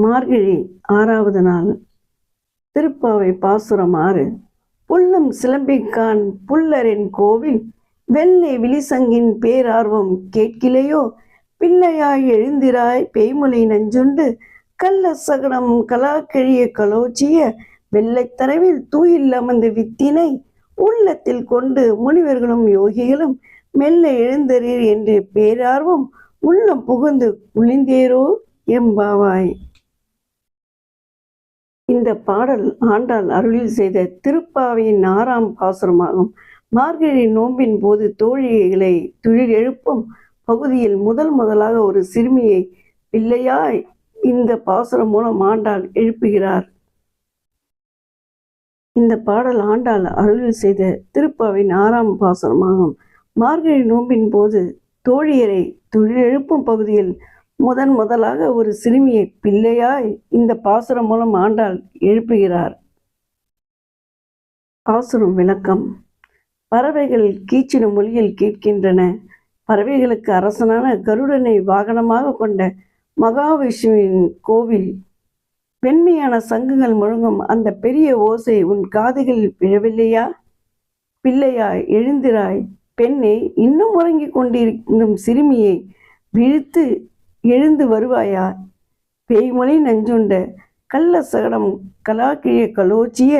மார்கழி 6வது நாள். திருப்பாவை பாசுரம் 6. புல்லும் சிலம்பிக்கான் புல்லரின் கோவில் வெள்ளை விழிசங்கின் பேரார்வம் கேட்கிலையோ, பிள்ளையாய் எழுந்திராய் பேய்மொழி நஞ்சுண்டு கள்ள சகடம் கலாக்கிழிய கலோச்சிய வெள்ளைத்தரவில் தூயில் அமர்ந்து வித்தினை உள்ளத்தில் கொண்டு முனிவர்களும் யோகிகளும் மெல்ல எழுந்தரீர் என்று பேரார்வம் உள்ளம் புகுந்து குளிந்தேரோ எம்பாவாய். இந்த பாடல் ஆண்டாள் அருளில் செய்த திருப்பாவையின் 6ஆம் பாசுரமாகும். மார்கழி நோம்பின் போது தோழிகளை துயில் எழுப்பும் பகுதியில் முதலாக ஒரு சிறுமியை பிள்ளையாய் இந்த பாசுரம் மூலம் ஆண்டாள் எழுப்புகிறார். இந்த பாடல் ஆண்டாள் அருளில் செய்த திருப்பாவின் 6ஆம் பாசுரமாகும். மார்கழி நோம்பின் போது தோழியரை துயில் எழுப்பும் பகுதியில் முதலாக ஒரு சிறுமியை பிள்ளையாய் இந்த பாசுரம் மூலம் ஆண்டாள் எழுப்புகிறார். பாசுரம் விளக்கம். பறவைகள் கீச்சிடும் மொழியில் கேட்கின்றன. பறவைகளுக்கு அரசனான கருடனை வாகனமாக கொண்ட மகாவிஷ்ணுவின் கோவில். வெண்மையான சங்குகள் முழங்கும் அந்த பெரிய ஓசை உன் காதுகளில் விழவில்லையா? பிள்ளையாய் எழுந்திராய் பெண்ணை, இன்னும் உறங்கிக் கொண்டிருக்கும் சிறுமியை விழித்து எழுந்து வருவாயா? பேய்மொழி நஞ்சுண்ட கள்ள சகடம் கலாக்கிழிய கலோச்சிய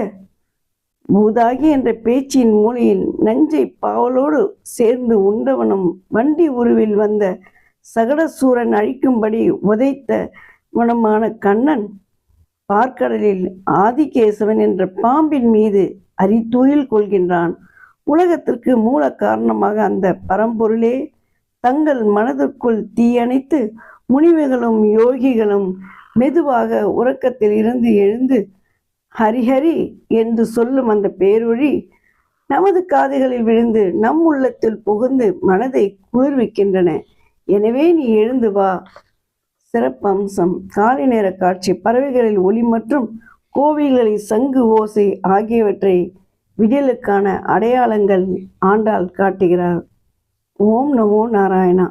பூதாகி என்ற பேச்சின் மூலையில் நஞ்சை பாவலோடு சேர்ந்து உண்டவனும் வண்டி உருவில் வந்த சகடசூரன் அழிக்கும்படி உதைத்த வனமான கண்ணன் பார்க்கடலில் ஆதிகேசவன் என்ற பாம்பின் மீது அரித்தூயில் கொள்கின்றான். உலகத்திற்கு மூல காரணமாக அந்த பரம்பொருளே தங்கள் மனதிற்குள் தீயணைத்து முனிவர்களும் யோகிகளும் மெதுவாக உறக்கத்தில் இருந்து எழுந்து ஹரிஹரி என்று சொல்லும் அந்த பேரொழி நமது காதுகளில் விழுந்து நம் உள்ளத்தில் புகுந்து மனதை குளிர்விக்கின்றன. எனவே நீ எழுந்து வா. சிறப்பம்சம். காலை நேர காட்சி. பறவைகளில் ஒலி மற்றும் கோவில்களில் சங்கு ஓசை ஆகியவற்றை விடியலுக்கான அடையாளங்கள் ஆண்டாள் காட்டுகிறார். ஓம் நமோ நாராயணா.